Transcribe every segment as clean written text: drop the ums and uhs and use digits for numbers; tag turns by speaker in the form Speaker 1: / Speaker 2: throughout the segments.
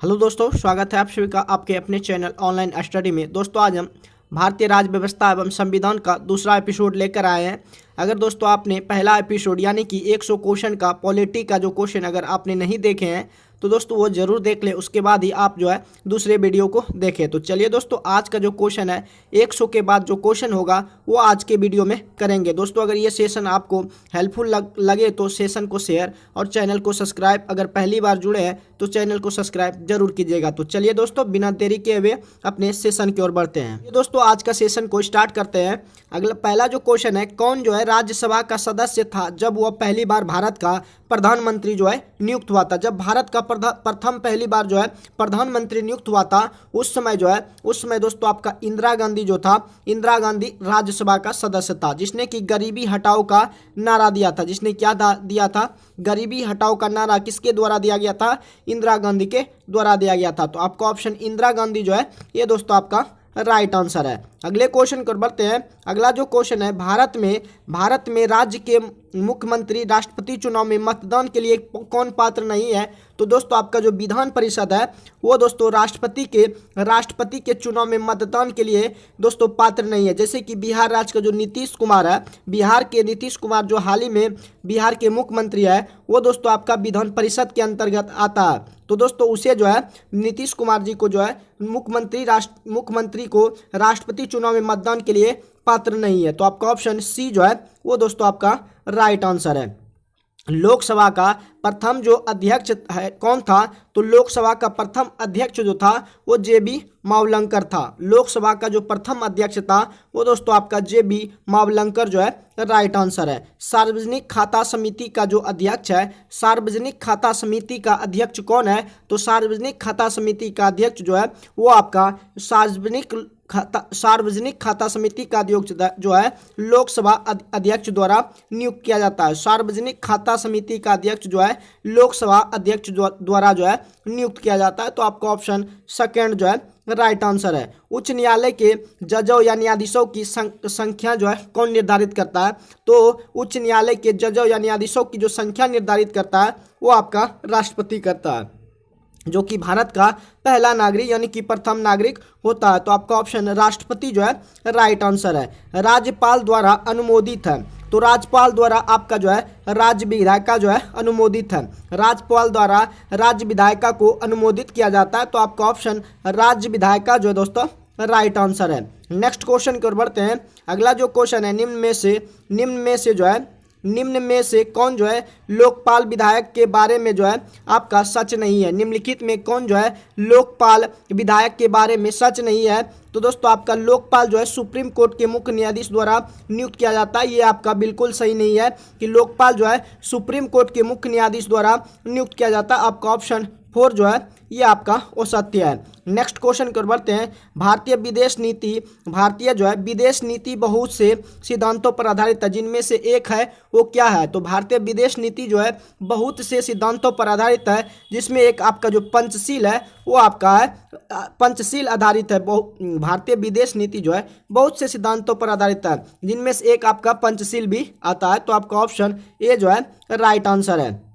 Speaker 1: Hello दोस्तों, स्वागत है आप सभी का आपके अपने चैनल ऑनलाइन स्टडी में। दोस्तों आज हम भारतीय राज्य व्यवस्था एवं संविधान का दूसरा एपिसोड लेकर आए हैं। अगर दोस्तों आपने पहला एपिसोड यानी कि 100 क्वेश्चन का पॉलिटी का जो क्वेश्चन अगर आपने नहीं देखे हैं तो दोस्तों वो जरूर देख लें, उसके बाद ही आप जो है दूसरे वीडियो को देखें। तो चलिए दोस्तों, आज का जो क्वेश्चन है 100 के बाद जो क्वेश्चन होगा वो आज के वीडियो में करेंगे। दोस्तों अगर ये सेशन आपको हेल्पफुल लगे तो सेशन को शेयर और चैनल को सब्सक्राइब, अगर पहली बार जुड़े हैं तो चैनल को सब्सक्राइब जरूर कीजिएगा। तो चलिए दोस्तों, बिना देरी के हुए अपने सेशन की ओर बढ़ते हैं। ये दोस्तों आज का सेशन को स्टार्ट करते हैं। अगला पहला जो क्वेश्चन है, कौन जो है राज्यसभा का सदस्य था जब वह पहली बार भारत का प्रधानमंत्री जो है नियुक्त हुआ था। जब भारत का प्रथम पहली बार जो है प्रधानमंत्री नियुक्त हुआ था उस समय दोस्तों आपका इंदिरा गांधी जो था, इंदिरा गांधी राज्यसभा का सदस्य था, जिसने कि गरीबी हटाओ का नारा दिया था। जिसने क्या दिया था? गरीबी हटाओ का नारा किसके द्वारा दिया गया था? इंदिरा गांधी के द्वारा दिया गया था। तो आपका ऑप्शन इंदिरा गांधी जो है ये दोस्तों आपका राइट आंसर है। अगले क्वेश्चन को बढ़ते हैं। अगला जो क्वेश्चन है, भारत में राज्य के मुख्यमंत्री राष्ट्रपति चुनाव में मतदान के लिए कौन पात्र नहीं है? तो दोस्तों आपका जो विधान परिषद है वो दोस्तों राष्ट्रपति के चुनाव में मतदान के लिए दोस्तों पात्र नहीं है। जैसे कि बिहार राज्य का जो नीतीश कुमार है, बिहार के नीतीश कुमार जो हाल ही में बिहार के मुख्यमंत्री है वो दोस्तों आपका विधान परिषद के अंतर्गत आता है। तो दोस्तों उसे जो है नीतीश कुमार जी को जो है मुख्यमंत्री को राष्ट्रपति चुनाव में मतदान के लिए पात्र नहीं है। तो आपका ऑप्शन सी जो है वो दोस्तों आपका राइट आंसर है। लोकसभा का प्रथम जो अध्यक्ष है कौन था? तो लोकसभा का प्रथम अध्यक्ष जो था वो जेबी मावलंकर था। लोकसभा का जो प्रथम अध्यक्ष था वो दोस्तों आपका जेबी मावलंकर जो है राइट आंसर है। सार्वजनिक खाता समिति का जो अध्यक्ष है, सार्वजनिक खाता समिति का अध्यक्ष कौन है? तो सार्वजनिक खाता समिति का अध्यक्ष जो है वो आपका सार्वजनिक खाता समिति का अध्यक्ष जो है लोकसभा अध्यक्ष द्वारा नियुक्त किया जाता है। सार्वजनिक खाता समिति का अध्यक्ष जो है लोकसभा अध्यक्ष द्वारा जो है नियुक्त किया जाता है। तो आपका ऑप्शन सेकंड जो है राइट आंसर है। उच्च न्यायालय के जजों या न्यायाधीशों की संख्या जो है कौन निर्धारित करता है? तो उच्च न्यायालय के जजों या न्यायाधीशों की जो संख्या निर्धारित करता है वो आपका राष्ट्रपति करता है, जो कि भारत का पहला नागरिक यानी कि प्रथम नागरिक होता है। तो आपका ऑप्शन राष्ट्रपति जो है राइट आंसर है। राज्यपाल द्वारा अनुमोदित है। तो राज्यपाल द्वारा आपका जो है राज्य विधायिका जो है अनुमोदित है। राज्यपाल द्वारा राज्य विधायिका को अनुमोदित किया जाता है। तो आपका ऑप्शन राज्य विधायिका जो है दोस्तों राइट आंसर है। नेक्स्ट क्वेश्चन की ओर बढ़ते हैं। अगला जो क्वेश्चन है, निम्न में से कौन जो है लोकपाल विधायक के बारे में जो है आपका सच नहीं है? निम्नलिखित में कौन जो है लोकपाल विधायक के बारे में सच नहीं है? तो दोस्तों आपका लोकपाल जो है सुप्रीम कोर्ट के मुख्य न्यायाधीश द्वारा नियुक्त किया जाता है। ये आपका बिल्कुल सही नहीं है कि लोकपाल जो है सुप्रीम कोर्ट के मुख्य न्यायाधीश द्वारा नियुक्त किया जाता है। आपका ऑप्शन 4 जो है ये आपका असत्य है। नेक्स्ट क्वेश्चन कर बढ़ते हैं। भारतीय जो है विदेश नीति बहुत से सिद्धांतों पर आधारित है, जिनमें से एक है वो क्या है? तो भारतीय विदेश नीति जो है बहुत से सिद्धांतों पर आधारित है, जिसमें एक आपका जो पंचशील है वो आपका है पंचशील आधारित है। भारतीय विदेश नीति जो है बहुत से सिद्धांतों पर आधारित है, जिनमें से एक आपका पंचशील भी आता है। तो आपका ऑप्शन ए जो है राइट आंसर है।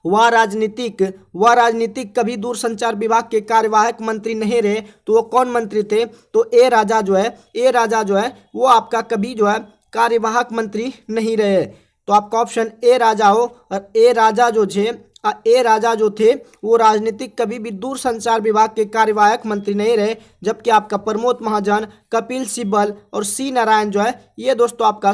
Speaker 1: वह राजनीतिक कभी दूरसंचार विभाग के कार्यवाहक मंत्री नहीं रहे। तो वो कौन मंत्री थे? तो ए राजा जो है वो आपका कभी जो है कार्यवाहक मंत्री नहीं रहे। तो आपका ऑप्शन ए राजा हो। और ए राजा जो थे वो राजनीतिक कभी भी दूरसंचार विभाग के कार्यवाहक मंत्री नहीं रहे, जबकि आपका प्रमोद महाजन, कपिल सिब्बल और सी नारायण जो है ये दोस्तों आपका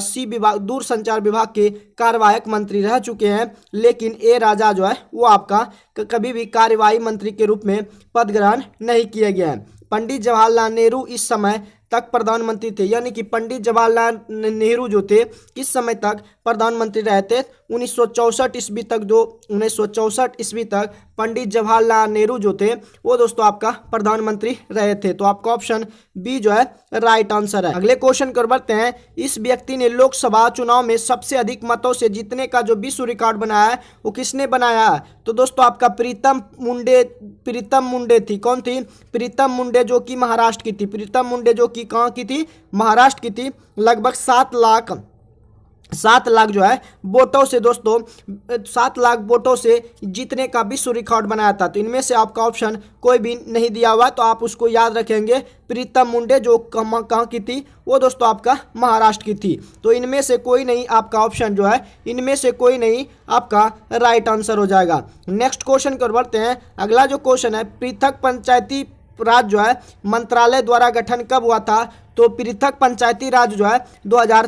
Speaker 1: दूरसंचार विभाग के कार्यवाहक मंत्री रह चुके हैं। लेकिन ए राजा जो है वो आपका कभी भी कार्यवाही मंत्री के रूप में पद ग्रहण नहीं किए गए हैं। पंडित जवाहरलाल नेहरू इस समय तक प्रधानमंत्री थे, यानी कि पंडित जवाहरलाल नेहरू जो थे किस समय तक प्रधानमंत्री रहे थे? 1964 ईस्वी तक। जो 1964 ईस्वी तक पंडित जवाहरलाल नेहरू जो थे वो दोस्तों आपका प्रधानमंत्री रहे थे। तो आपका ऑप्शन बी जो है राइट आंसर है। अगले क्वेश्चन कर बढ़ते हैं। इस व्यक्ति ने लोकसभा चुनाव में सबसे अधिक मतों से जीतने का जो विश्व रिकॉर्ड बनाया है वो किसने बनाया है? तो दोस्तों आपका प्रीतम मुंडे थी। कौन थी? प्रीतम मुंडे, जो कि महाराष्ट्र की थी। प्रीतम मुंडे जो कि कहाँ की थी? महाराष्ट्र की थी। लगभग 7 लाख 7 लाख जो है वोटों से दोस्तों 7 लाख वोटों से जीतने का विश्व रिकॉर्ड बनाया था। तो इनमें से आपका ऑप्शन कोई भी नहीं दिया हुआ, तो आप उसको याद रखेंगे। प्रीतम मुंडे जो कहाँ की थी, वो दोस्तों आपका महाराष्ट्र की थी। तो इनमें से कोई नहीं आपका ऑप्शन जो है, इनमें से कोई नहीं आपका राइट आंसर हो जाएगा। नेक्स्ट क्वेश्चन कर बढ़ते हैं। अगला जो क्वेश्चन है, पृथक पंचायती राज जो है मंत्रालय द्वारा गठन कब हुआ था? तो पृथक पंचायती राज जो है 2000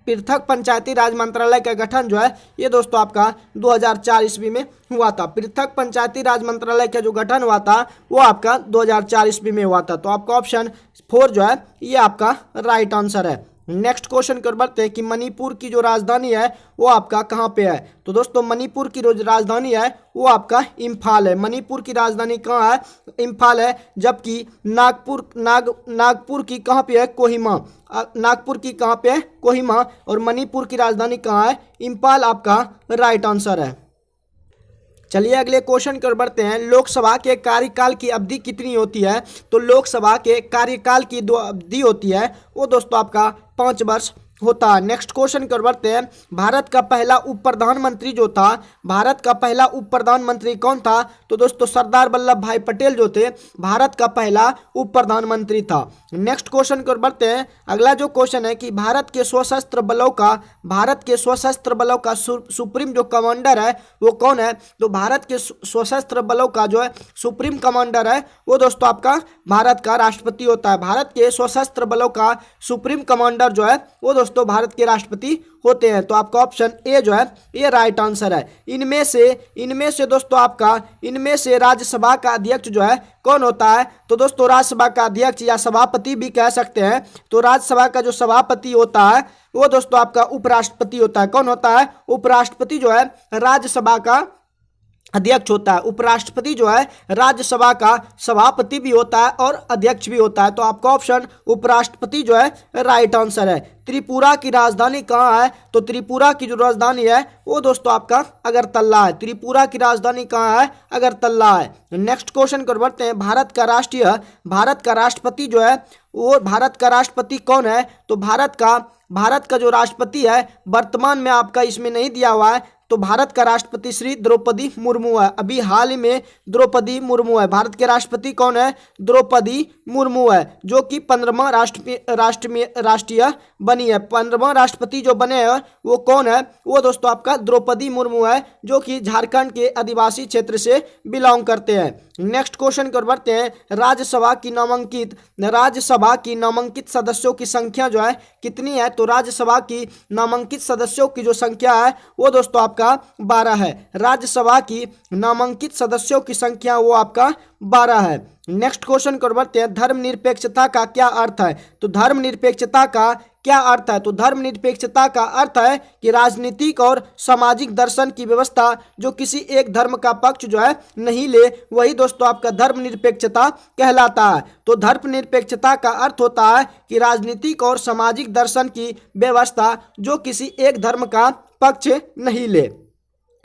Speaker 1: पृथक पंचायती राज मंत्रालय का गठन जो है ये दोस्तों आपका 2004 ईस्वी में हुआ था। पृथक पंचायती राज मंत्रालय का जो गठन हुआ था वो आपका 2004 ईस्वी में हुआ था। तो आपका ऑप्शन 4 जो है ये आपका राइट आंसर है। नेक्स्ट क्वेश्चन कर बढ़ते हैं कि मणिपुर की जो राजधानी है वो आपका कहाँ पे है? तो दोस्तों मणिपुर की जो राजधानी है वो आपका इम्फाल है। मणिपुर की राजधानी कहाँ है? इम्फाल है। जबकि नागपुर की कहाँ पे है? कोहिमा। नागपुर की कहाँ पे है? कोहिमा। और मणिपुर की राजधानी कहाँ है? इम्फाल आपका राइट आंसर है। चलिए अगले क्वेश्चन कर बढ़ते हैं। लोकसभा के कार्यकाल की अवधि कितनी होती है? तो लोकसभा के कार्यकाल की जो अवधि होती है वो दोस्तों आपका 5 वर्ष होता है। नेक्स्ट क्वेश्चन कर बढ़ते हैं। भारत का पहला उप प्रधानमंत्री जो था, भारत का पहला उप प्रधानमंत्री कौन था? तो दोस्तों सरदार वल्लभ भाई पटेल जो थे भारत का पहला उप प्रधानमंत्री था। नेक्स्ट क्वेश्चन कर बढ़ते हैं। अगला जो क्वेश्चन है कि भारत के सशस्त्र बलों का सुप्रीम जो कमांडर है वो कौन है? तो भारत के सशस्त्र बलों का जो है सुप्रीम कमांडर है वो दोस्तों आपका भारत का राष्ट्रपति होता है। भारत के सशस्त्र बलों का सुप्रीम कमांडर जो है वो दोस्तों भारत के राष्ट्रपति होते हैं। तो आपका ऑप्शन ए जो है ये राइट आंसर है। इनमें से दोस्तों आपका इनमें से राज्यसभा का अध्यक्ष जो है कौन होता है? तो दोस्तों राज्यसभा का अध्यक्ष या सभापति भी कह सकते हैं। तो राज्यसभा का जो सभापति होता है वो दोस्तों आपका उपराष्ट्रपति होता है। कौन होता है? उपराष्ट्रपति जो है राज्यसभा का अध्यक्ष होता है। उपराष्ट्रपति जो है राज्यसभा का सभापति भी होता है और अध्यक्ष भी होता है। तो आपका ऑप्शन उपराष्ट्रपति जो है राइट आंसर है। त्रिपुरा की राजधानी कहाँ है? तो त्रिपुरा की जो राजधानी है वो दोस्तों आपका अगरतला है। त्रिपुरा की राजधानी कहाँ है? अगरतला है। नेक्स्ट क्वेश्चन कर बढ़ते हैं। भारत का राष्ट्रपति जो है वो भारत का राष्ट्रपति कौन है? तो भारत का जो राष्ट्रपति है वर्तमान में आपका इसमें नहीं दिया हुआ है। तो भारत का राष्ट्रपति श्री द्रौपदी मुर्मू है। अभी हाल ही में द्रौपदी मुर्मू है। भारत के राष्ट्रपति कौन है? द्रौपदी मुर्मू है, जो कि 15वां राष्ट्रीय बनी है। 15वां राष्ट्रपति जो बने हैं वो कौन है? वो दोस्तों आपका द्रौपदी मुर्मू है, जो कि झारखंड के आदिवासी क्षेत्र से बिलोंग करते हैं। नेक्स्ट क्वेश्चन कर बढ़ते हैं। राज्यसभा की नामांकित सदस्यों की संख्या जो है कितनी है? तो राज्यसभा की नामांकित सदस्यों की जो संख्या है वो दोस्तों आपका 12 है। राज्यसभा की नामांकित सदस्यों की संख्या वो आपका 12 है। नेक्स्ट क्वेश्चन कर बढ़ते हैं। धर्मनिरपेक्षता का क्या अर्थ है? तो धर्मनिरपेक्षता का क्या अर्थ है? तो धर्मनिरपेक्षता का अर्थ है कि राजनीतिक और सामाजिक दर्शन की व्यवस्था जो किसी एक धर्म का पक्ष जो है नहीं ले, वही दोस्तों आपका धर्मनिरपेक्षता कहलाता है। तो धर्मनिरपेक्षता का अर्थ होता है कि राजनीतिक और सामाजिक दर्शन की व्यवस्था जो किसी एक धर्म का पक्ष नहीं ले।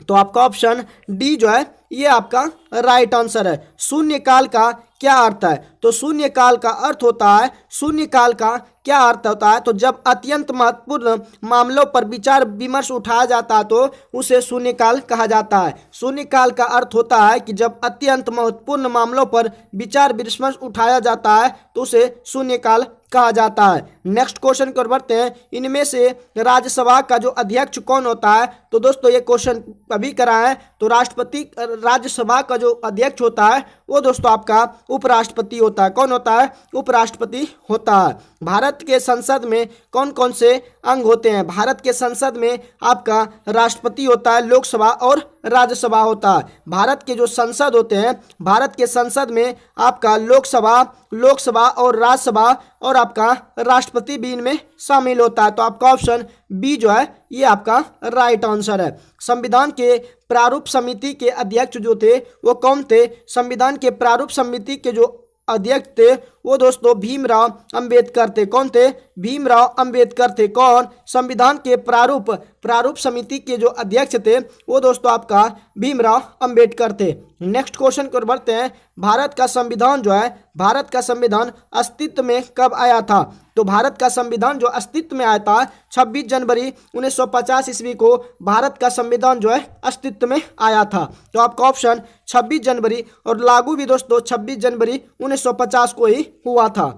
Speaker 1: तो आपका ऑप्शन डी जो है ये आपका राइट आंसर है। शून्यकाल का क्या अर्थ है? तो शून्यकाल का अर्थ होता है, शून्यकाल का क्या अर्थ होता है? तो जब अत्यंत महत्वपूर्ण मामलों पर विचार विमर्श उठाया जाता है तो उसे शून्यकाल कहा जाता है। शून्यकाल का अर्थ होता है कि जब अत्यंत महत्वपूर्ण मामलों पर विचार विमर्श उठाया जाता है तो उसे शून्यकाल कहा जाता है। नेक्स्ट क्वेश्चन कर बढ़ते हैं। इनमें से राज्यसभा का जो अध्यक्ष कौन होता है? तो दोस्तों ये क्वेश्चन अभी करा है। तो राज्यसभा का जो अध्यक्ष होता है वो दोस्तों आपका उपराष्ट्रपति होता है। कौन होता है? उपराष्ट्रपति होता है। भारत के संसद में कौन कौन से अंग होते हैं? भारत के संसद में आपका राष्ट्रपति होता है, लोकसभा और राज्यसभा होता है। भारत के जो संसद होते हैं, भारत के संसद में आपका लोकसभा और राज्यसभा और आपका राष्ट्रपति भी इनमें शामिल होता है। तो आपका ऑप्शन बी जो है ये आपका राइट आंसर है। संविधान के प्रारूप समिति के अध्यक्ष जो थे वो कौन थे? संविधान के प्रारूप समिति के जो अध्यक्ष थे वो दोस्तों भीमराव अंबेडकर थे। कौन थे? भीमराव अंबेडकर थे। कौन? संविधान के प्रारूप समिति के जो अध्यक्ष थे वो दोस्तों आपका भीमराव अंबेडकर थे। नेक्स्ट क्वेश्चन को बढ़ते हैं। भारत का संविधान जो है, भारत का संविधान अस्तित्व में कब आया था? तो भारत का संविधान जो अस्तित्व में आया था 26 जनवरी 1950 ईस्वी को भारत का संविधान जो है अस्तित्व में आया था। तो आपका ऑप्शन 26 जनवरी और लागू भी दोस्तों 26 जनवरी 1950 को ही हुआ था।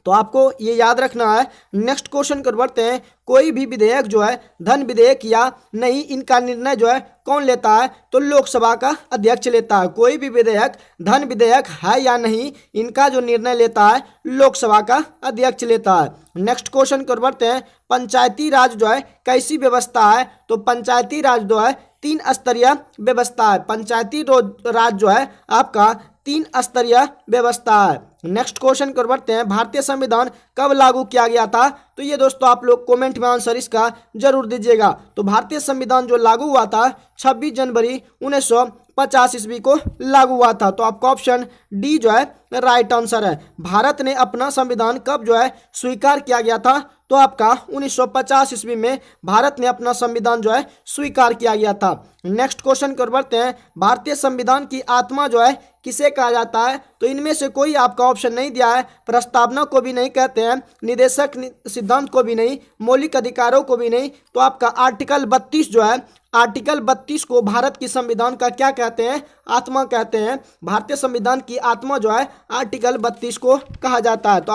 Speaker 1: तो आपको ये याद रखना है। नेक्स्ट क्वेश्चन कर बढ़ते हैं। कोई भी विधेयक जो है धन विधेयक या नहीं, इनका निर्णय जो है कौन लेता है? तो लोकसभा का अध्यक्ष लेता है। कोई भी विधेयक धन विधेयक है या नहीं, इनका जो निर्णय लेता है लोकसभा का अध्यक्ष लेता है। नेक्स्ट क्वेश्चन कर बढ़ते हैं। पंचायती राज जो है कैसी व्यवस्था है? तो पंचायती राज जो है 3 स्तरीय व्यवस्था है। पंचायती राज जो है आपका 3 स्तरीय व्यवस्था है। नेक्स्ट क्वेश्चन कर बढ़ते हैं। भारतीय संविधान कब लागू किया गया था? तो ये दोस्तों आप लोग कमेंट में आंसर इसका जरूर दीजिएगा। तो भारतीय संविधान जो लागू हुआ था 26 जनवरी 1950 ईस्वी को लागू हुआ था। तो आपका ऑप्शन डी जो है राइट आंसर है। भारत ने अपना संविधान कब जो है स्वीकार किया गया था? तो आपका 1950 ईस्वी में भारत ने अपना संविधान जो है स्वीकार किया गया था। नेक्स्ट क्वेश्चन कर बढ़ते हैं। भारतीय संविधान की आत्मा जो है किसे कहा जाता है? तो इनमें से कोई आपका ऑप्शन नहीं दिया है। प्रस्तावना को भी नहीं कहते हैं, निदेशक सिद्धांत को भी नहीं, मौलिक अधिकारों को भी नहीं। तो आपका आर्टिकल 32 जो है, आर्टिकल 32 को भारत की संविधान का क्या कहते हैं? आत्मा कहते हैं। भारतीय संविधान की आत्मा जो है आर्टिकल 32 को कहा जाता है। तो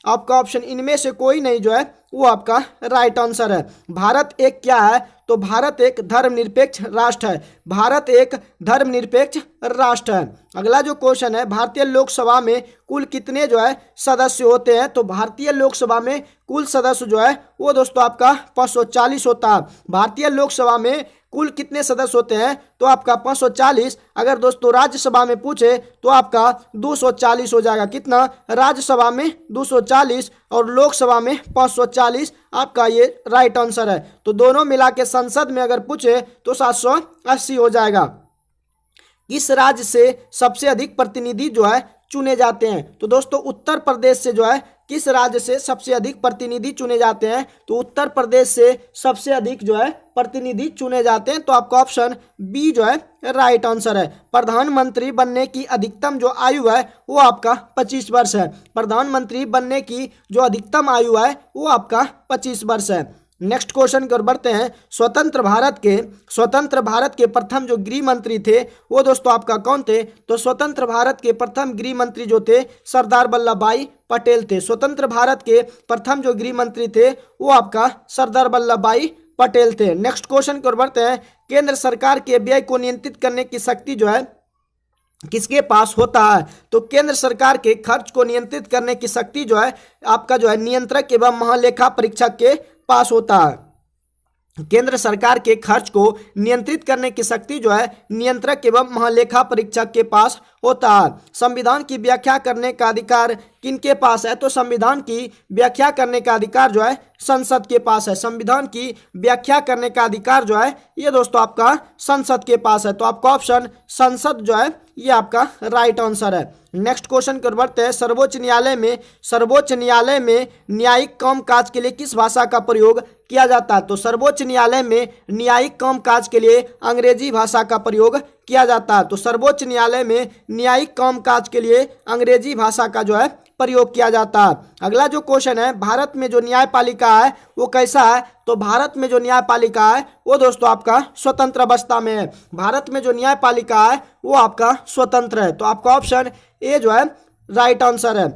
Speaker 1: आपका ऑप्शन इनमें से कोई नहीं जो है वो आपका राइट आंसर है। भारत एक क्या है? तो भारत एक धर्मनिरपेक्ष राष्ट्र है। भारत एक धर्मनिरपेक्ष राष्ट्र है। अगला जो क्वेश्चन है, भारतीय लोकसभा में कुल कितने जो है सदस्य होते हैं? तो भारतीय लोकसभा में कुल सदस्य जो है वो दोस्तों आपका 540 होता है। भारतीय लोकसभा में कुल कितने सदस्य होते हैं? तो आपका 540। अगर दोस्तों राज्यसभा में पूछे तो आपका 240 हो जाएगा। कितना? राज्यसभा में 240 और लोकसभा में 540। आपका ये राइट आंसर है। तो दोनों मिला के संसद में अगर पूछे तो 780 हो जाएगा। किस राज्य से सबसे अधिक प्रतिनिधि जो है चुने जाते हैं? तो दोस्तों उत्तर प्रदेश से जो है किस राज्य से सबसे अधिक प्रतिनिधि चुने जाते हैं? तो उत्तर प्रदेश से सबसे अधिक जो है प्रतिनिधि चुने जाते हैं। तो आपका ऑप्शन बी जो है राइट आंसर है। प्रधानमंत्री बनने की अधिकतम जो आयु है वो आपका 25 वर्ष है। प्रधानमंत्री बनने की जो अधिकतम आयु है वो आपका 25 वर्ष है। नेक्स्ट क्वेश्चन की ओर बढ़ते हैं। स्वतंत्र भारत के प्रथम जो गृह मंत्री थे वो दोस्तों आपका कौन थे? तो स्वतंत्र भारत के प्रथम गृह मंत्री जो थे सरदार वल्लभ भाई पटेल थे। स्वतंत्र भारत के प्रथम जो गृह मंत्री थे वो आपका सरदार वल्लभ भाई पटेल थे। नेक्स्ट क्वेश्चन की ओर बढ़ते हैं। केंद्र सरकार के व्यय को नियंत्रित करने की शक्ति जो है किसके पास होता है? तो केंद्र सरकार के खर्च को नियंत्रित करने की शक्ति जो है आपका जो है नियंत्रक एवं महालेखा परीक्षक के पास होता है। केंद्र सरकार के खर्च को नियंत्रित करने की शक्ति जो है नियंत्रक एवं महालेखा परीक्षक के पास होता है। संविधान की व्याख्या करने का अधिकार किनके पास है? तो संविधान की व्याख्या करने का अधिकार जो है संसद के पास है। संविधान की व्याख्या करने का अधिकार जो है ये दोस्तों आपका संसद के पास है। तो आपका ऑप्शन संसद जो है ये आपका राइट आंसर है। नेक्स्ट क्वेश्चन कर बढ़ते हैं। सर्वोच्च न्यायालय में न्यायिक कामकाज के लिए किस भाषा का प्रयोग किया जाता है? तो सर्वोच्च न्यायालय में न्यायिक कामकाज के लिए अंग्रेजी भाषा का प्रयोग किया जाता है। तो सर्वोच्च न्यायालय में न्यायिक कामकाज के लिए अंग्रेजी भाषा का जो है प्रयोग किया जाता है। अगला जो क्वेश्चन है, भारत में जो न्यायपालिका है वो कैसा है? तो भारत में जो न्यायपालिका है वो दोस्तों आपका स्वतंत्र अवस्था में है। भारत में जो न्यायपालिका है वो आपका स्वतंत्र है। तो आपका ऑप्शन ए जो है राइट आंसर है।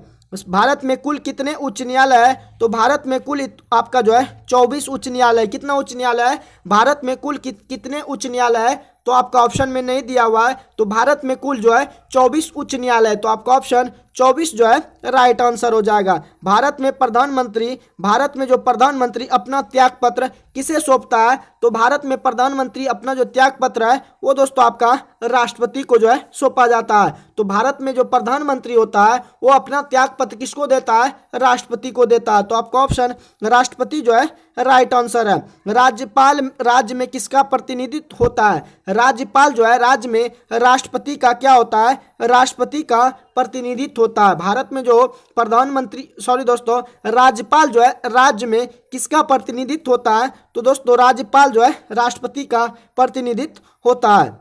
Speaker 1: भारत में कुल कितने उच्च न्यायालय है? तो भारत में कुल आपका जो है 24 उच्च न्यायालय। कितना उच्च न्यायालय है? भारत में कुल कितने उच्च न्यायालय है? तो आपका ऑप्शन में नहीं दिया हुआ है। तो भारत में कुल जो है 24 उच्च न्यायालय। तो आपका ऑप्शन 24 जो है राइट आंसर हो जाएगा। भारत में जो प्रधानमंत्री अपना त्याग पत्र किसे सौंपता है? तो भारत में प्रधानमंत्री अपना जो त्याग पत्र है वो दोस्तों आपका राष्ट्रपति को जो है सौंपा जाता है। तो भारत में जो प्रधानमंत्री होता है वो अपना त्याग पत्र किसको देता है? राष्ट्रपति को देता है। तो आपका ऑप्शन राष्ट्रपति जो है राइट आंसर है। राज्यपाल राज्य में किसका प्रतिनिधित्व होता है? राज्यपाल जो है राज्य में राष्ट्रपति का क्या होता है? राष्ट्रपति का प्रतिनिधित्व होता है। भारत में जो प्रधानमंत्री सॉरी दोस्तों राज्यपाल जो है राज्य में किसका प्रतिनिधित्व होता है? तो दोस्तों राज्यपाल जो है राष्ट्रपति का प्रतिनिधित्व होता है।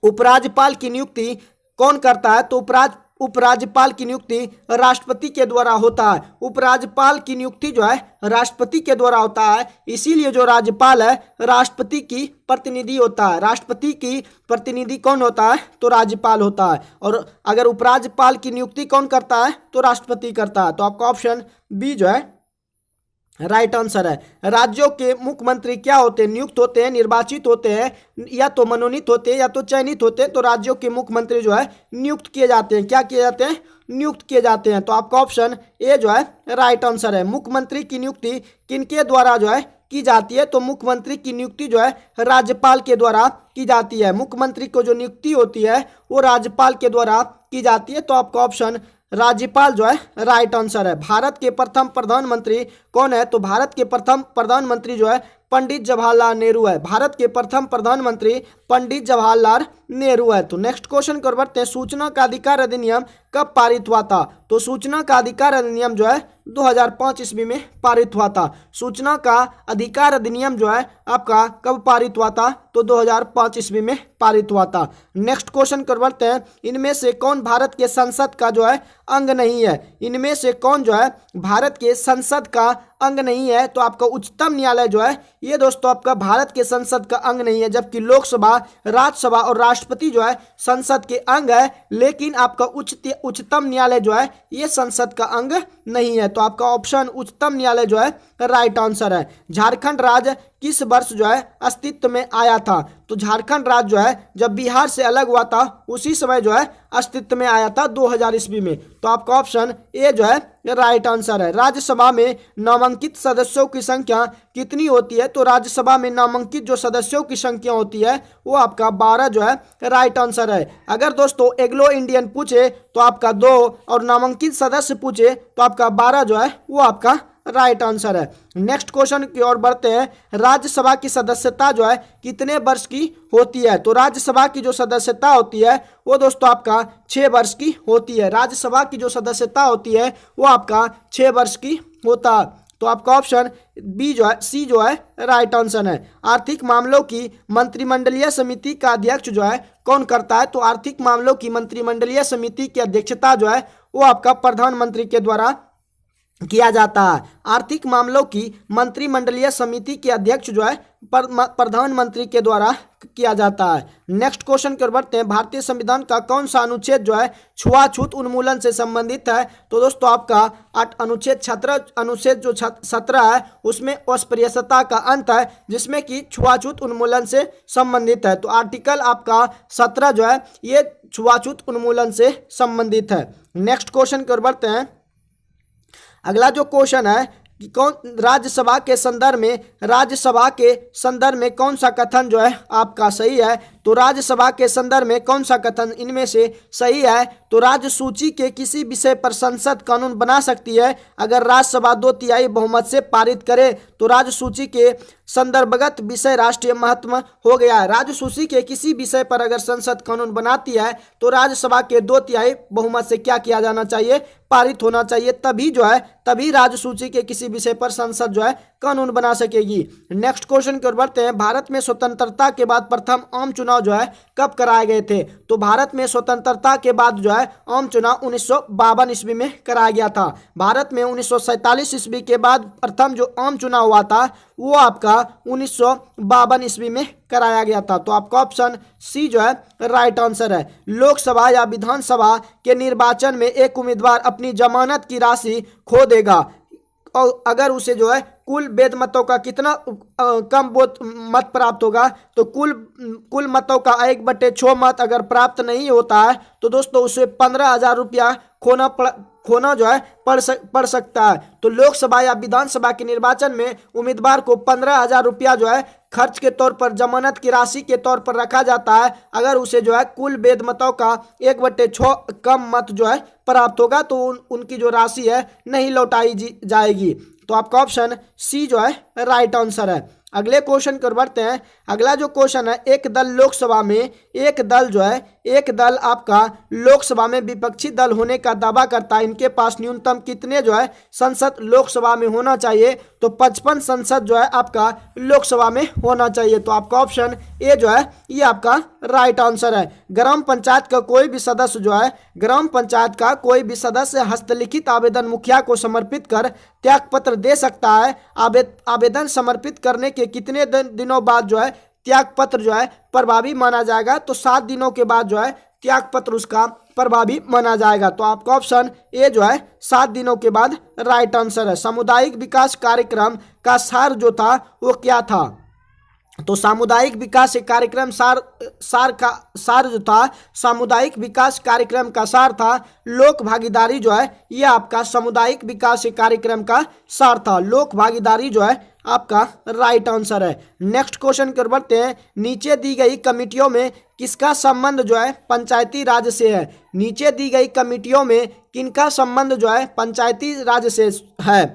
Speaker 1: उपराज्यपाल की नियुक्ति कौन करता है? तो उपराज्यपाल की नियुक्ति राष्ट्रपति के द्वारा होता है। उपराज्यपाल की नियुक्ति जो है राष्ट्रपति के द्वारा होता है, इसीलिए जो राज्यपाल है राष्ट्रपति की प्रतिनिधि होता है। राष्ट्रपति की प्रतिनिधि कौन होता है? तो राज्यपाल होता है। और अगर उपराज्यपाल की नियुक्ति कौन करता है? तो राष्ट्रपति करता है। तो आपका ऑप्शन बी जो है राइट आंसर है। राज्यों के मुख्यमंत्री क्या होते हैं? नियुक्त होते हैं, निर्वाचित होते हैं, या तो मनोनीत होते हैं या तो चयनित होते हैं। तो राज्यों के मुख्यमंत्री जो है नियुक्त किए जाते हैं। क्या किए जाते हैं? नियुक्त किए जाते हैं। तो आपका ऑप्शन ए जो है राइट आंसर है। मुख्यमंत्री की नियुक्ति किनके द्वारा जो है की जाती है? तो मुख्यमंत्री की नियुक्ति जो है राज्यपाल के द्वारा की जाती है। मुख्यमंत्री को जो नियुक्ति होती है वो राज्यपाल के द्वारा की जाती है। तो आपका ऑप्शन राज्यपाल जो है राइट आंसर है। भारत के प्रथम प्रधानमंत्री कौन है? तो भारत के प्रथम प्रधानमंत्री जो है पंडित जवाहरलाल नेहरू है। भारत के प्रथम प्रधानमंत्री पंडित जवाहरलाल नेहरू है। तो नेक्स्ट क्वेश्चन कर बढ़ते हैं। सूचना का अधिकार अधिनियम कब पारित हुआ था? तो सूचना का अधिकार अधिनियम जो है 2005 ईस्वी में पारित हुआ था। सूचना का अधिकार अधिनियम जो है आपका कब पारित हुआ था? तो 2005 ईस्वी में पारित हुआ था। नेक्स्ट क्वेश्चन कर बढ़ते हैं। इनमें से कौन भारत के संसद का जो है अंग नहीं है? इनमें से कौन जो है भारत के संसद का अंग नहीं है? तो आपका उच्चतम न्यायालय जो है ये दोस्तों आपका भारत के संसद का अंग नहीं है, जबकि लोकसभा, राज्यसभा और राष्ट्रपति जो है संसद के अंग है, लेकिन आपका उच्चतम न्यायालय जो है ये संसद का अंग नहीं है। तो आपका ऑप्शन उच्चतम न्यायालय जो है राइट आंसर है। झारखंड राज्य किस वर्ष जो है अस्तित्व में आया था? तो झारखंड राज्य जो है जब बिहार से अलग हुआ था उसी समय जो है अस्तित्व में आया था 2000 ईस्वी में। तो आपका ऑप्शन ए जो है राइट आंसर है। राज्यसभा में नामांकित सदस्यों की संख्या कितनी होती है? तो राज्यसभा में नामांकित जो सदस्यों की संख्या होती है वो आपका 12 जो है राइट आंसर है। अगर दोस्तों एग्लो इंडियन पूछे तो आपका 2 और नामांकित सदस्य पूछे तो आपका 12 जो है वो आपका राइट आंसर है। नेक्स्ट क्वेश्चन की ओर बढ़ते हैं। राज्यसभा की सदस्यता जो है कितने वर्ष की होती है? तो राज्यसभा की जो सदस्यता होती है वो दोस्तों आपका 6 वर्ष की होती है। राज्यसभा की जो सदस्यता होती है वो आपका 6 वर्ष की होता है। तो आपका ऑप्शन बी जो है सी जो है राइट आंसर है। आर्थिक मामलों की मंत्रिमंडलीय समिति का अध्यक्ष जो है कौन करता है? तो आर्थिक मामलों की मंत्रिमंडलीय समिति की अध्यक्षता जो है वो आपका प्रधानमंत्री के द्वारा किया जाता है। आर्थिक मामलों की मंत्रिमंडलीय समिति के अध्यक्ष जो है प्रधानमंत्री के द्वारा किया जाता है। नेक्स्ट क्वेश्चन की ओर बढ़ते हैं। भारतीय संविधान का कौन सा अनुच्छेद जो है छुआछूत उन्मूलन से संबंधित है? तो दोस्तों आपका अनुच्छेद जो 17 है उसमें अस्पृश्यता का अंत है, जिसमें कि छुआछूत उन्मूलन से संबंधित है। तो आर्टिकल आपका 17 जो है ये छुआछूत उन्मूलन से संबंधित है। नेक्स्ट क्वेश्चन की ओर बढ़ते हैं। अगला जो क्वेश्चन है कि कौन राज्यसभा के संदर्भ में कौन सा कथन जो है आपका सही है? तो राज्यसभा के संदर्भ में कौन सा कथन इनमें से सही है? तो राज्य सूची के किसी विषय पर संसद कानून बना सकती है अगर राज्यसभा 2/3 बहुमत से पारित करे। तो राज्य सूची के संदर्भगत विषय राष्ट्रीय महत्व हो गया है। राज्य सूची के किसी विषय पर अगर संसद कानून बनाती है तो राज्यसभा के 2/3 बहुमत से क्या किया जाना चाहिए? पारित होना चाहिए। तभी राज्य सूची के किसी विषय पर संसद जो है कानून बना सकेगी। नेक्स्ट क्वेश्चन की ओर बढ़ते हैं। भारत में स्वतंत्रता के बाद प्रथम आम चुनाव जो है कब कराए गए थे? तो भारत में स्वतंत्रता के बाद जो है आम चुनाव 1952 ईस्वी में कराया गया था। भारत में 1947 ईस्वी के बाद प्रथम जो आम चुनाव हुआ था वो आपका 1952 ईस्वी में कराया गया था। तो आपका ऑप्शन सी जो है राइट आंसर है। लोकसभा या विधानसभा के निर्वाचन में एक उम्मीदवार अपनी जमानत की राशि खो देगा और अगर उसे जो है कुल वैध मतों का कितना कम मत प्राप्त होगा? तो कुल मतों का 1/6 मत अगर प्राप्त नहीं होता है तो दोस्तों उसे 15,000 रुपया खोना जो है पड़ सकता है। तो लोकसभा या विधानसभा के निर्वाचन में उम्मीदवार को 15,000 रुपया जो है खर्च के तौर पर, जमानत की राशि के तौर पर रखा जाता है। अगर उसे जो है कुल वैध मतों का 1/6 कम मत जो है प्राप्त होगा तो उनकी जो राशि है नहीं लौटाई जाएगी। तो आपका ऑप्शन सी जो है राइट आंसर है। अगले क्वेश्चन की ओर बढ़ते हैं। अगला जो क्वेश्चन है, एक दल लोकसभा में एक दल जो है एक दल आपका लोकसभा में विपक्षी दल होने का दावा करता है, इनके पास न्यूनतम कितने जो है संसद लोकसभा में होना चाहिए? तो 55 संसद जो है आपका लोकसभा में होना चाहिए। तो आपका ऑप्शन ए जो है ये आपका राइट आंसर है। ग्राम पंचायत का कोई भी सदस्य जो है, ग्राम पंचायत का कोई भी सदस्य हस्तलिखित आवेदन मुखिया को समर्पित कर त्यागपत्र दे सकता है। आवेदन समर्पित करने के कितने दिनों बाद जो है त्यागपत्र जो है प्रभावी माना जाएगा? तो 7 दिनों के बाद जो है त्यागपत्र उसका प्रभावी माना जाएगा। तो आपका ऑप्शन ए जो है 7 दिनों के बाद राइट आंसर है। सामुदायिक विकास कार्यक्रम का सार जो था वो क्या था? तो सामुदायिक विकास कार्यक्रम सार जो था, सामुदायिक विकास कार्यक्रम का सार था लोक भागीदारी जो है ये आपका सामुदायिक विकास कार्यक्रम का सार था। लोक भागीदारी जो है आपका राइट आंसर है। नेक्स्ट क्वेश्चन कर बढ़ते हैं। नीचे दी गई कमिटियों में किसका संबंध जो है पंचायती राज से है? नीचे दी गई कमिटियों में किनका संबंध जो है पंचायती राज से है?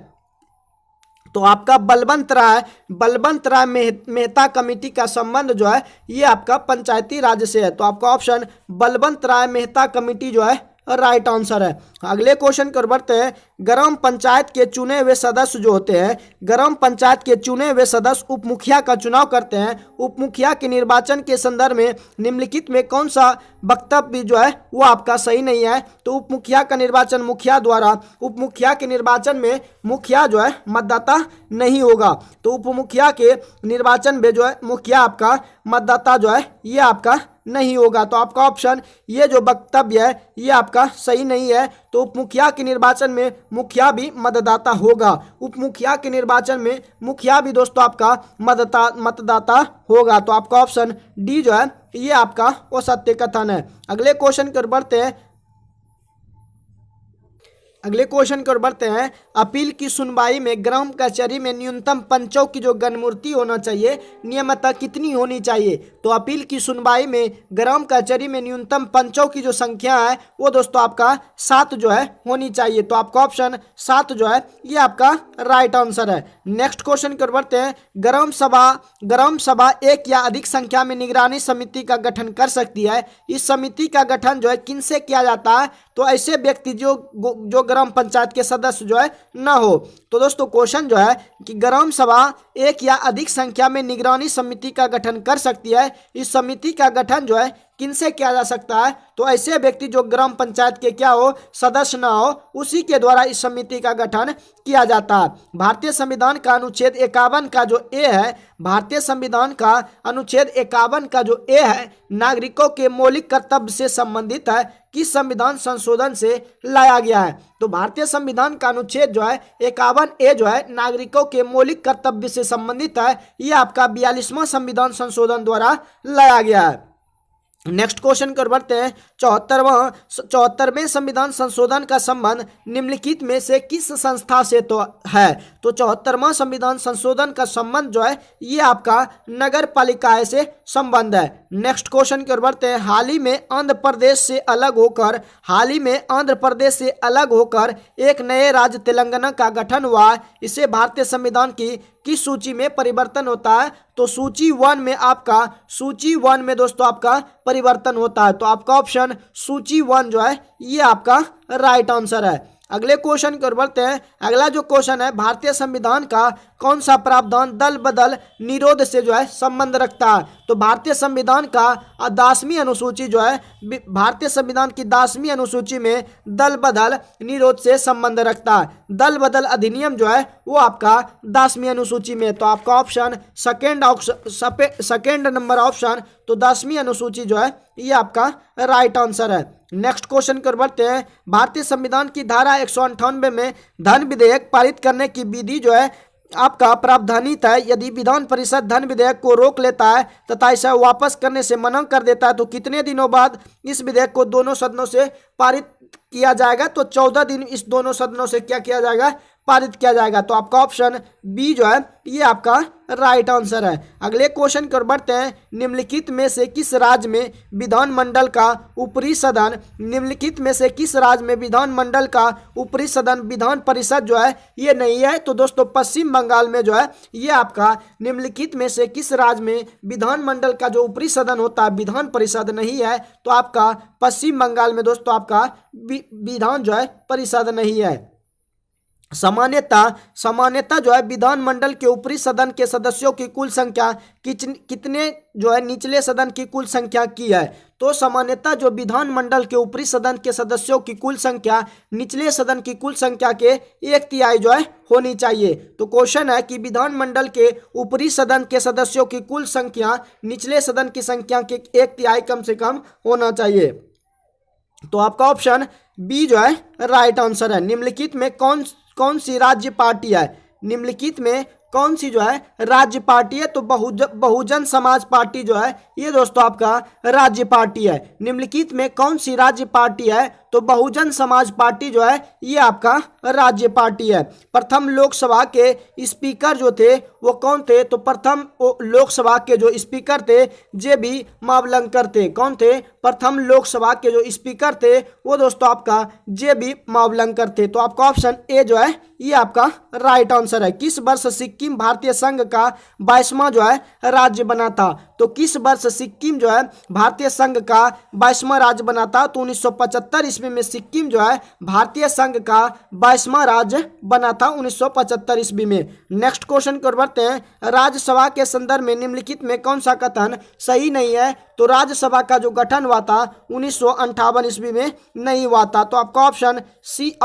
Speaker 1: तो आपका बलवंत राय मेहता कमेटी का संबंध जो है ये आपका पंचायती राज से है। तो आपका ऑप्शन बलवंत राय मेहता कमेटी जो है राइट आंसर है। अगले क्वेश्चन कर बढ़ते हैं। ग्राम पंचायत के चुने हुए सदस्य जो होते हैं, ग्राम पंचायत के चुने हुए सदस्य उप मुखिया का चुनाव करते हैं। उप मुखिया के निर्वाचन के संदर्भ में निम्नलिखित में कौन सा वक्तव्य जो है वो आपका सही नहीं है? तो उप मुखिया का निर्वाचन मुखिया द्वारा, उप मुखिया के निर्वाचन में मुखिया जो है मतदाता नहीं होगा। तो उप मुखिया के निर्वाचन में जो है मुखिया आपका मतदाता जो है ये आपका नहीं होगा। तो आपका ऑप्शन ये जो वक्तव्य है ये आपका सही नहीं है। तो उप मुखिया के निर्वाचन में मुखिया भी मतदाता होगा। उप मुखिया के निर्वाचन में मुखिया भी दोस्तों आपका मतदाता होगा। तो आपका ऑप्शन डी जो है ये आपका वो सत्य कथन है। अगले क्वेश्चन कर बढ़ते हैं। अगले क्वेश्चन की ओर बढ़ते हैं। अपील की सुनवाई में ग्राम कचहरी में न्यूनतम पंचों की जो गणमूर्ति होना चाहिए नियमतः कितनी होनी चाहिए? तो अपील की सुनवाई में ग्राम कचहरी में न्यूनतम पंचों की जो संख्या है वो दोस्तों आपका 7 जो है होनी चाहिए। तो आपका ऑप्शन 7 जो है ये आपका राइट आंसर है। नेक्स्ट क्वेश्चन की ओर बढ़ते हैं। ग्राम सभा एक या अधिक संख्या में निगरानी समिति का गठन कर सकती है। इस समिति का गठन जो है किनसे किया जाता है? तो ऐसे व्यक्ति जो ग्राम पंचायत के सदस्य जो है ना हो। तो दोस्तों क्वेश्चन जो है कि ग्राम सभा एक या अधिक संख्या में निगरानी समिति का गठन कर सकती है। इस समिति का गठन जो है किनसे किया जा सकता है? तो ऐसे व्यक्ति जो ग्राम पंचायत के क्या हो सदस्य ना हो उसी के द्वारा इस समिति का गठन किया जाता है। भारतीय संविधान का अनुच्छेद 51 का जो ए है, भारतीय संविधान का अनुच्छेद 51 का जो ए है नागरिकों के मौलिक कर्तव्य से संबंधित है, किस संविधान संशोधन से लाया गया है? तो भारतीय संविधान का अनुच्छेद जो है 51 ए जो है नागरिकों के मौलिक कर्तव्य से संबंधित है, ये आपका 42वां संविधान संशोधन द्वारा लाया गया है। नेक्स्ट क्वेश्चन कर बढ़ते हैं। 74वें संविधान संशोधन का संबंध निम्नलिखित में से किस संस्था से तो है? तो 74वां संविधान संशोधन का संबंध जो है ये आपका नगर पालिकाएं से संबंध है। नेक्स्ट क्वेश्चन की ओर बढ़ते हैं। हाल ही में आंध्र प्रदेश से अलग होकर एक नए राज्य तेलंगाना का गठन हुआ है। इसे भारतीय संविधान की किस सूची में परिवर्तन होता है? तो सूची 1 में दोस्तों आपका परिवर्तन होता है। तो आपका ऑप्शन सूची 1 जो है ये आपका राइट आंसर है। अगले क्वेश्चन की ओर बढ़ते हैं। अगला जो क्वेश्चन है, भारतीय संविधान का कौन सा प्रावधान दल बदल निरोध से जो है संबंध रखता है? तो भारतीय संविधान का 10वीं अनुसूची जो है, भारतीय संविधान की 10वीं अनुसूची में दल बदल निरोध से संबंध रखता है। दल बदल अधिनियम जो है वो आपका 10वीं अनुसूची में। तो आपका ऑप्शन सेकेंड नंबर ऑप्शन, तो 10वीं अनुसूची जो है ये आपका राइट आंसर है। नेक्स्ट क्वेश्चन कर बढ़ते हैं। भारतीय संविधान की धारा 198 में धन विधेयक पारित करने की विधि जो है आपका प्रावधानित है। यदि विधान परिषद धन विधेयक को रोक लेता है तथा इसे वापस करने से मना कर देता है तो कितने दिनों बाद इस विधेयक को दोनों सदनों से पारित किया जाएगा? तो 14 दिन इस दोनों सदनों से क्या किया जाएगा? पारित किया जाएगा। तो आपका ऑप्शन बी जो है ये आपका राइट आंसर है। अगले क्वेश्चन की ओर बढ़ते हैं। निम्नलिखित में से किस राज्य में विधानमंडल का ऊपरी सदन, निम्नलिखित में से किस राज्य में विधानमंडल का ऊपरी सदन विधान परिषद जो है ये नहीं है? तो दोस्तों पश्चिम बंगाल में जो है ये आपका निम्नलिखित में से किस राज्य में विधानमंडल का जो ऊपरी सदन होता है विधान परिषद नहीं है? तो आपका पश्चिम बंगाल में दोस्तों आपका विधान जो है परिषद नहीं है। सामान्यता जो है विधानमंडल के ऊपरी सदन के सदस्यों की कुल संख्या कितने जो है निचले सदन की कुल संख्या की है? तो सामान्यता जो विधानमंडल के ऊपरी सदन के सदस्यों की कुल संख्या निचले सदन की कुल संख्या के 1/3 जो है होनी चाहिए। तो क्वेश्चन है कि विधानमंडल के ऊपरी सदन के सदस्यों की कुल संख्या निचले सदन की संख्या के 1/3 कम से कम होना चाहिए। तो आपका ऑप्शन बी जो है राइट आंसर है। निम्नलिखित में कौन सी राज्य पार्टी है? निम्नलिखित में कौन सी जो है राज्य पार्टी है? तो बहुजन समाज पार्टी जो है ये दोस्तों आपका राज्य पार्टी है। निम्नलिखित में कौन सी राज्य पार्टी है? तो बहुजन समाज पार्टी जो है ये आपका राज्य पार्टी है। प्रथम लोकसभा के स्पीकर जो थे वो कौन थे? तो प्रथम लोकसभा के जो स्पीकर थे जे.बी. मावलंकर थे। कौन थे? प्रथम लोकसभा के जो स्पीकर थे वो दोस्तों आपका जे.बी. मावलंकर थे। तो आपका ऑप्शन ए जो है ये आपका राइट आंसर है। किस वर्ष सिक्किम भारतीय संघ का 22वां जो है राज्य बना था? तो किस वर्ष सिक्किम जो है भारतीय संघ का 22वां राज्य बना था? तो 1975 ईस्वी में सिक्किम जो है भारतीय संघ का 22वां राज्य बना था 1975 ईस्वी में। नेक्स्ट क्वेश्चन की ओर बढ़ते हैं। राज्यसभा के संदर्भ में निम्नलिखित में कौन सा कथन सही नहीं है? तो राज्यसभा का जो गठन हुआ था 1958 ईस्वी में नहीं हुआ था। तो आपका ऑप्शन सी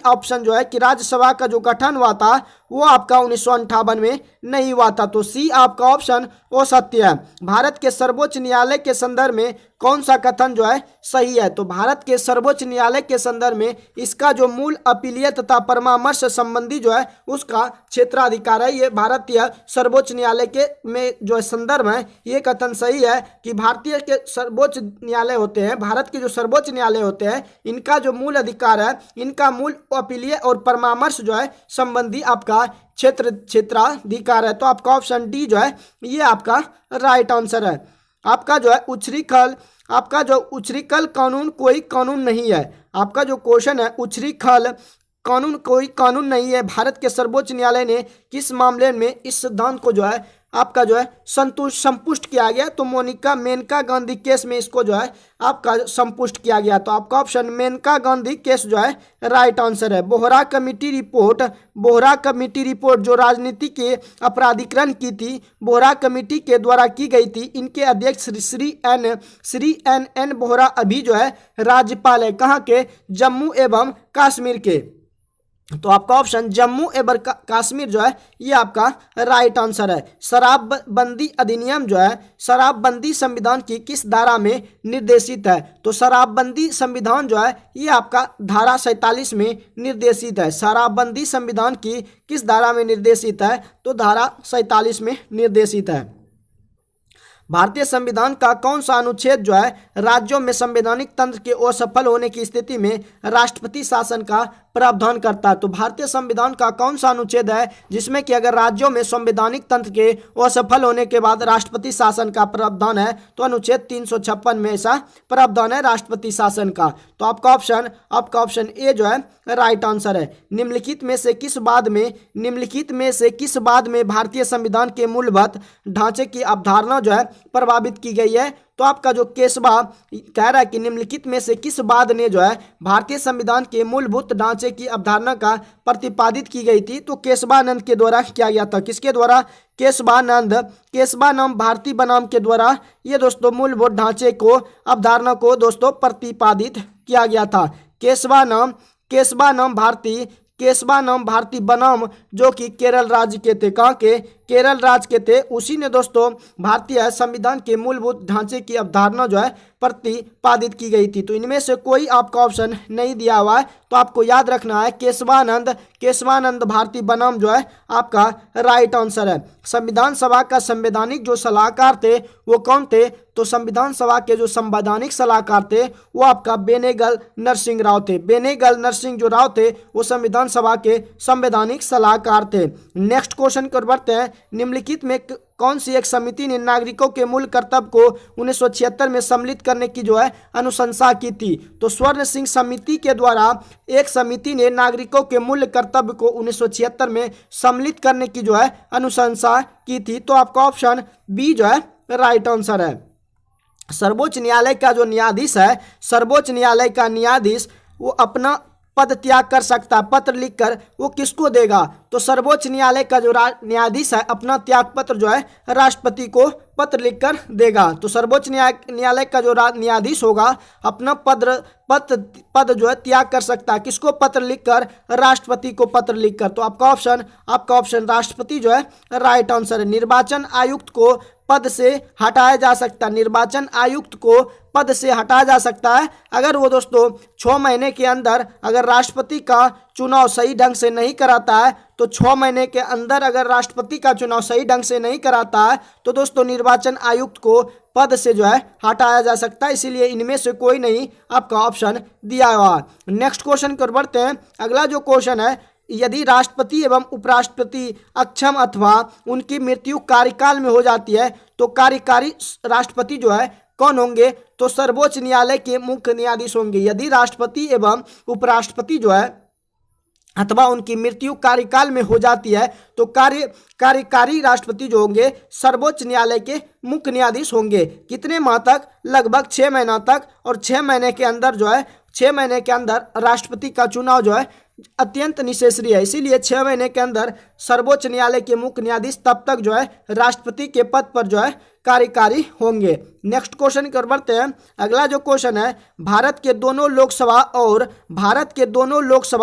Speaker 1: ऑप्शन जो है कि राज्यसभा का जो गठन हुआ था वो आपका 1958 में नहीं हुआ था। तो सी आपका ऑप्शन वो सत्य है। भारत के सर्वोच्च न्यायालय के संदर्भ में कौन सा कथन जो है सही है? तो भारत के सर्वोच्च न्यायालय के संदर्भ में इसका जो मूल अपीलीय तथा परामर्श संबंधी जो है उसका क्षेत्राधिकार है। ये भारतीय सर्वोच्च न्यायालय के में जो संदर्भ है ये कथन सही है कि भारतीय के सर्वोच्च न्यायालय होते हैं, भारत के जो सर्वोच्च न्यायालय होते हैं इनका जो मूल अधिकार है, इनका मूल अपीलीय और परामर्श जो है संबंधी आपका क्षेत्राधिकार है। तो आपका ऑप्शन डी जो है ये आपका राइट आंसर है। आपका जो है उच्छृंखल कानून कोई कानून नहीं है। आपका जो क्वेश्चन है उच्छृंखल कानून कोई कानून नहीं है। भारत के सर्वोच्च न्यायालय ने किस मामले में इस सिद्धांत को जो है आपका जो है संपुष्ट किया गया? तो मेनका गांधी केस में इसको जो है आपका संपुष्ट किया गया। तो आपका ऑप्शन मेनका गांधी केस जो है राइट आंसर है। बोहरा कमेटी रिपोर्ट जो राजनीति के अपराधीकरण की थी, बोहरा कमेटी के द्वारा की गई थी। इनके अध्यक्ष श्री एन बोहरा अभी जो है राज्यपाल है कहाँ के? जम्मू एवं कश्मीर के। तो आपका ऑप्शन जम्मू एवं कश्मीर जो है ये आपका राइट आंसर है। शराबबंदी अधिनियम जो है शराबबंदी संविधान की किस धारा में निर्देशित है? तो शराबबंदी संविधान जो है ये आपका धारा 47 में निर्देशित है। शराबबंदी संविधान की किस धारा में निर्देशित है? तो धारा 47 में निर्देशित है। भारतीय संविधान का कौन सा अनुच्छेद जो है राज्यों में संवैधानिक तंत्र के असफल होने की स्थिति में राष्ट्रपति शासन का प्रावधान करता है? तो भारतीय संविधान का कौन सा अनुच्छेद है जिसमें कि अगर राज्यों में संवैधानिक तंत्र के असफल होने के बाद राष्ट्रपति शासन का प्रावधान है? तो अनुच्छेद 356 में ऐसा प्रावधान है राष्ट्रपति शासन का। तो आपका ऑप्शन ए जो है राइट आंसर है। निम्नलिखित में से किस बाद में भारतीय संविधान के मूलभूत ढांचे की अवधारणा जो है प्रभावित की गई है? तो आपका जो केशवा कह रहा है कि निम्नलिखित में से किस बाद ने जो है भारतीय संविधान के मूलभूत ढांचे की अवधारणा का प्रतिपादित की गई थी? तो केशवानंद के द्वारा किया गया था। किसके द्वारा? केशवानंद भारती बनाम के द्वारा ये दोस्तों मूलभूत ढांचे को अवधारणा को दोस्तों प्रतिपादित किया गया था। केशवानंद भारती बनाम जो कि केरल राज्य के थे। कहाँ के? केरल राज्य के थे, उसी ने दोस्तों भारतीय संविधान के मूलभूत ढांचे की अवधारणा जो है प्रतिपादित की गई थी। तो इनमें से कोई आपका ऑप्शन नहीं दिया हुआ है, तो आपको याद रखना है केशवानंद भारती बनाम जो है आपका राइट आंसर है। संविधान सभा का संवैधानिक जो सलाहकार थे वो कौन थे? तो संविधान सभा के जो संवैधानिक सलाहकार थे वो आपका बेनेगल नरसिंह राव थे। बेनेगल नरसिंह जो राव थे वो संविधान सभा के संवैधानिक सलाहकार थे। नेक्स्ट क्वेश्चन कर बढ़ते हैं। निम्नलिखित में कौन सी एक समिति ने नागरिकों के मूल कर्तव्य को 1976 में सम्मिलित करने की जो है अनुशंसा की थी? तो स्वर्ण सिंह समिति के द्वारा एक समिति ने नागरिकों के मूल कर्तव्य को 1976 में सम्मिलित करने की जो है अनुशंसा की थी। तो आपका ऑप्शन बी जो है राइट आंसर है। सर्वोच्च न्यायालय का जो न्यायाधीश है, सर्वोच्च न्यायालय का न्यायाधीश वो अपना पद त्याग कर सकता है, पत्र लिखकर वो किसको देगा? तो सर्वोच्च न्यायालय का जो न्यायाधीश है अपना त्याग पत्र जो है राष्ट्रपति को पत्र लिखकर देगा। तो सर्वोच्च न्यायालय का जो न्यायाधीश होगा अपना पद जो है त्याग कर सकता है, किसको पत्र लिखकर? राष्ट्रपति को पत्र लिखकर। तो आपका ऑप्शन राष्ट्रपति जो है राइट आंसर है। निर्वाचन आयुक्त को पद से हटाया जा सकता है, निर्वाचन आयुक्त को पद से हटाया जा सकता है अगर वो दोस्तों 6 महीने के अंदर अगर राष्ट्रपति का चुनाव सही ढंग से नहीं कराता है। तो 6 महीने के अंदर अगर राष्ट्रपति का चुनाव सही ढंग से नहीं कराता है तो दोस्तों निर्वाचन आयुक्त को पद से जो है हटाया जा सकता है। इसीलिए इनमें से कोई नहीं आपका ऑप्शन दिया हुआ। नेक्स्ट क्वेश्चन कर बढ़ते हैं। अगला जो क्वेश्चन है, यदि राष्ट्रपति एवं उपराष्ट्रपति अक्षम अथवा उनकी मृत्यु कार्यकाल में हो जाती है तो कार्यकारी राष्ट्रपति जो है कौन होंगे? तो सर्वोच्च न्यायालय के मुख्य न्यायाधीश होंगे। यदि राष्ट्रपति एवं उपराष्ट्रपति जो है अथवा उनकी मृत्यु कार्यकाल में हो जाती है तो कार्यकारी राष्ट्रपति जो होंगे सर्वोच्च न्यायालय के मुख्य न्यायाधीश होंगे। कितने माह तक? लगभग 6 महीना तक। और 6 महीने के अंदर जो है 6 महीने के अंदर राष्ट्रपति का चुनाव जो है अत्यंत निशेषी है। इसीलिए 6 महीने के अंदर सर्वोच्च न्यायालय के मुख्य न्यायाधीश तब तक जो है राष्ट्रपति के पद पर जो है कार्यकारी होंगे। नेक्स्ट क्वेश्चन कर बढ़ते हैं। अगला जो क्वेश्चन है, भारत के दोनों लोकसभा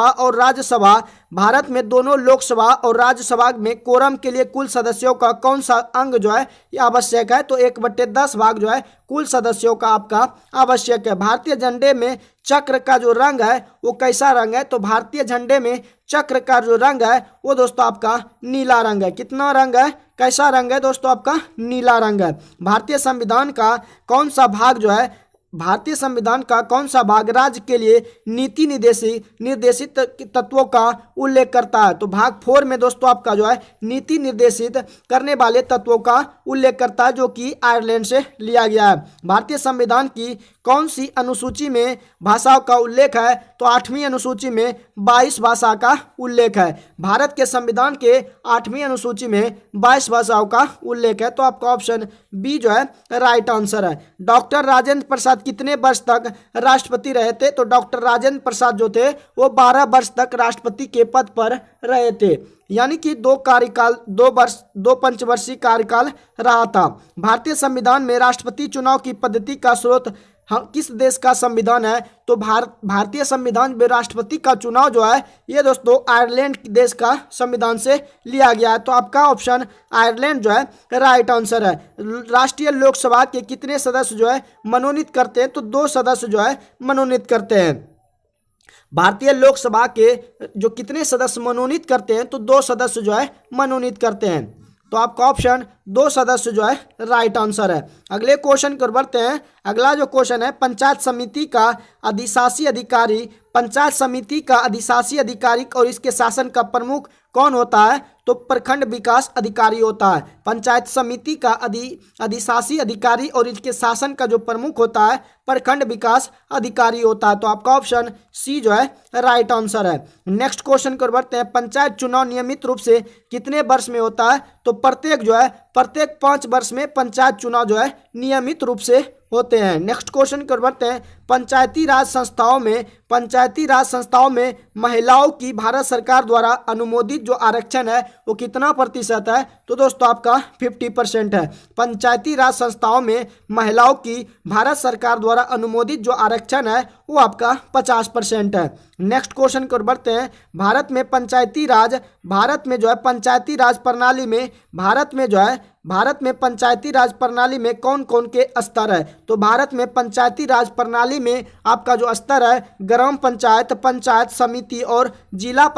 Speaker 1: और राज्यसभा, भारत में दोनों लोकसभा और राज्यसभा में कोरम के लिए कुल सदस्यों का कौन सा अंग जो है आवश्यक है? तो 1/10 भाग जो है कुल सदस्यों का आपका आवश्यक है। भारतीय झंडे में चक्र का जो रंग है वो कैसा रंग है? तो भारतीय झंडे में चक्र का जो रंग है वो दोस्तों आपका नीला रंग है। कितना रंग है? कैसा रंग है दोस्तों? आपका नीला रंग है। भारतीय संविधान का कौन सा भाग जो है भारतीय संविधान का कौन सा भाग राज्य के लिए नीति निर्देशित तत्वों का उल्लेख करता है? तो भाग 4 में दोस्तों आपका जो है नीति निर्देशित करने वाले तत्वों का उल्लेख करता है जो कि आयरलैंड से लिया गया है। भारतीय संविधान की कौन सी अनुसूची में भाषाओं का उल्लेख है? तो 8वीं अनुसूची में 22 भाषा का उल्लेख है। भारत के संविधान के 8वीं अनुसूची में 22 भाषाओं का उल्लेख है। तो आपका ऑप्शन बी जो है राइट आंसर है। डॉक्टर राजेंद्र प्रसाद कितने वर्ष तक राष्ट्रपति रहे थे? तो डॉक्टर राजेंद्र प्रसाद जो थे वो 12 वर्ष तक राष्ट्रपति के पद पर रहे थे, यानी कि 2 पंचवर्षीय कार्यकाल रहा था। भारतीय संविधान में राष्ट्रपति चुनाव की पद्धति का स्रोत किस देश का संविधान है? तो भारतीय संविधान में राष्ट्रपति का चुनाव जो है ये दोस्तों आयरलैंड देश का संविधान से लिया गया है। तो आपका ऑप्शन आयरलैंड जो है राइट आंसर है। राष्ट्रीय लोकसभा के कितने सदस्य जो है मनोनीत करते हैं? तो 2 सदस्य जो है मनोनीत करते हैं। भारतीय लोकसभा के जो कितने सदस्य मनोनीत करते हैं? तो 2 सदस्य जो है मनोनीत करते हैं। तो आपका ऑप्शन 2 सदस्य जो है राइट आंसर है। अगले क्वेश्चन कर बढ़ते हैं। अगला जो क्वेश्चन है, पंचायत समिति का अधिशासी अधिकारी और इसके शासन का प्रमुख कौन होता है? तो प्रखंड विकास अधिकारी होता है। पंचायत समिति का अधिशासी अधिकारी और इसके शासन का जो प्रमुख होता है प्रखंड विकास अधिकारी होता है। तो आपका ऑप्शन सी जो है राइट आंसर है। नेक्स्ट क्वेश्चन कर बढ़ते हैं। पंचायत चुनाव नियमित रूप से कितने वर्ष में होता है? तो प्रत्येक 5 वर्ष में पंचायत चुनाव जो है नियमित रूप से होते हैं। नेक्स्ट क्वेश्चन कर बढ़ते हैं। पंचायती राज संस्थाओं में महिलाओं की भारत सरकार द्वारा अनुमोदित जो आरक्षण है वो कितना प्रतिशत है? तो दोस्तों आपका 50% है। पंचायती राज संस्थाओं में महिलाओं की भारत सरकार द्वारा अनुमोदित जो आरक्षण है वो आपका 50% है। नेक्स्ट क्वेश्चन की ओर बढ़ते हैं। भारत में पंचायती राज पंचायती राज प्रणाली में पंचायती राज प्रणाली में कौन कौन के स्तर है? तो भारत में पंचायती राज प्रणाली में आपका जो स्तर है ग्राम पंचायत, पंचायत समिति और जिला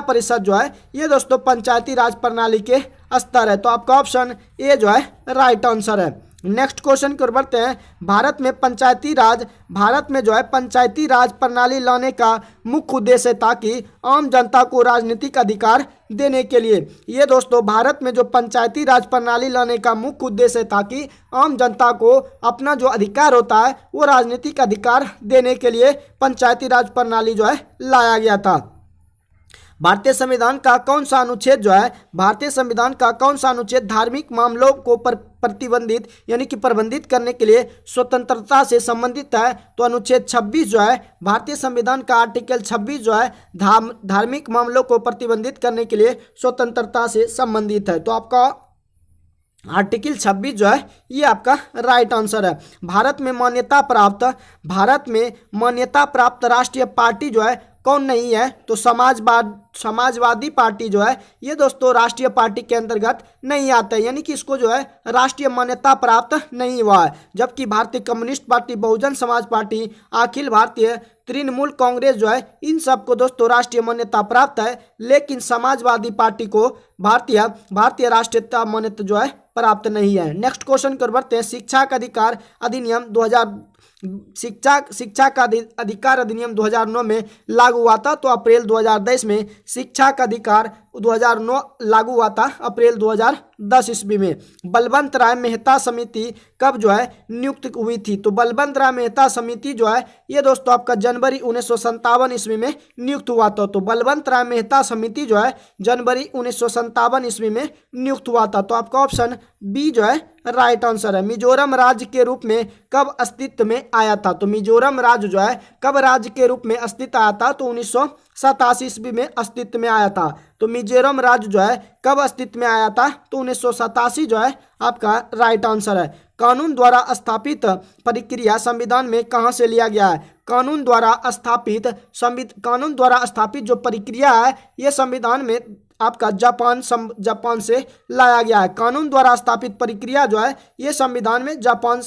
Speaker 1: परिषद जो है ये दोस्तों पंचायती राज प्रणाली के स्तर है। तो आपका ऑप्शन ए जो है राइट आंसर है। नेक्स्ट क्वेश्चन की ओर बढ़ते हैं। भारत में पंचायती राज प्रणाली लाने का मुख्य उद्देश्य है ताकि आम जनता को राजनीतिक अधिकार देने के लिए। ये दोस्तों भारत में जो पंचायती राज प्रणाली लाने का मुख्य उद्देश्य है ताकि आम जनता को अपना जो अधिकार होता है वो राजनीतिक अधिकार देने के लिए पंचायती राज प्रणाली जो है लाया गया था। भारतीय संविधान का कौन सा अनुच्छेद धार्मिक मामलों को प्रतिबंधित यानी कि प्रबंधित करने के लिए स्वतंत्रता से संबंधित है? तो अनुच्छेद 26 जो है भारतीय संविधान का आर्टिकल 26 जो है धार्मिक मामलों को प्रतिबंधित करने के लिए स्वतंत्रता से संबंधित है। तो आपका आर्टिकल 26 जो है ये आपका राइट आंसर है। भारत में मान्यता प्राप्त राष्ट्रीय पार्टी जो है कौन नहीं है? तो समाजवादी पार्टी जो है ये दोस्तों राष्ट्रीय पार्टी के अंतर्गत नहीं आता है, यानी कि इसको जो है राष्ट्रीय मान्यता प्राप्त नहीं हुआ है। जबकि भारतीय communist party, Bahujan Samaj party, Akhil Bharatiya Trinamool Congress जो है इन सबको दोस्तों राष्ट्रीय मान्यता प्राप्त है, लेकिन समाजवादी पार्टी को भारतीय राष्ट्रीयता मान्यता जो है प्राप्त नहीं है। नेक्स्ट क्वेश्चन कर बढ़ते हैं। शिक्षा का अधिकार अधिनियम 2009 में लागू हुआ था। तो अप्रैल 2010 में शिक्षा का अधिकार 2009 लागू हुआ था, अप्रैल 2010 ईस्वी में। बलवंत राय मेहता समिति कब जो है नियुक्त हुई थी? तो बलवंत राय मेहता समिति जो है ये दोस्तों आपका जनवरी 1957 ईस्वी में नियुक्त हुआ था। तो बलवंत राय मेहता समिति जो है जनवरी 1957 ईस्वी में नियुक्त हुआ था। तो आपका ऑप्शन बी जो है राइट आंसर है। मिजोरम राज्य के रूप में कब अस्तित्व में आया था? तो मिजोरम राज्य जो है कब राज्य के रूप में अस्तित्व आया था? तो 1987 ईस्वी में अस्तित्व में आया था। तो मिजोरम राज्य जो है कब अस्तित्व में आया था? तो 1987 जो है आपका राइट आंसर है। कानून द्वारा स्थापित प्रक्रिया संविधान में कहां से लिया गया है? कानून द्वारा स्थापित जो प्रक्रिया है ये संविधान में आपका जापान से लाया गया है। कानून द्वारा स्थापित प्रक्रिया जो है ये संविधान में जापान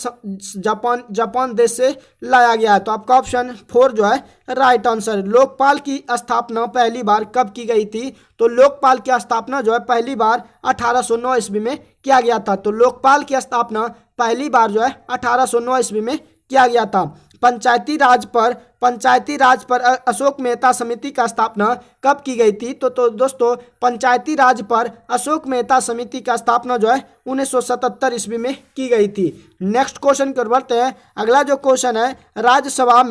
Speaker 1: देश से लाया गया है। तो आपका ऑप्शन 4 जो है राइट आंसर। लोकपाल की स्थापना पहली बार कब की गई थी? तो लोकपाल की स्थापना जो है पहली बार 1809 ईस्वी में किया गया था। तो लोकपाल की स्थापना पहली बार जो है 1809 ईस्वी में किया गया था। पंचायती राज पर अशोक मेहता समिति का स्थापना कब की गई थी? तो दोस्तों पंचायती राज पर अशोक मेहता समिति का स्थापना जो है 1977 ईस्वी में की गई थी। नेक्स्ट क्वेश्चन की ओर बढ़ते हैं। अगला जो क्वेश्चन है, राज्यसभा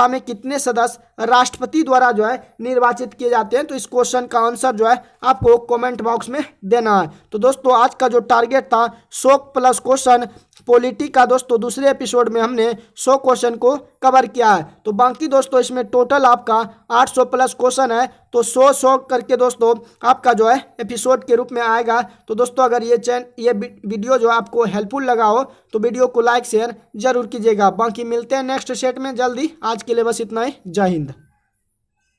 Speaker 1: में कितने सदस्य राष्ट्रपति द्वारा जो है निर्वाचित किए जाते हैं? तो इस क्वेश्चन का आंसर जो है आपको कमेंट बॉक्स में देना है। तो दोस्तों आज का जो टारगेट था 100 प्लस क्वेश्चन पॉलिटी का, दोस्तों दूसरे एपिसोड में हमने 100 क्वेश्चन को कवर किया है। तो बाकी दोस्तों इसमें टोटल आपका 800 प्लस क्वेश्चन है। तो 100 करके दोस्तों आपका जो है एपिसोड के रूप में आएगा। तो दोस्तों अगर ये वीडियो जो आपको हेल्पफुल लगा हो तो वीडियो को लाइक शेयर जरूर कीजिएगा। बाकी मिलते हैं नेक्स्ट सेट में जल्दी। आज के लिए बस इतना ही। जय हिंद।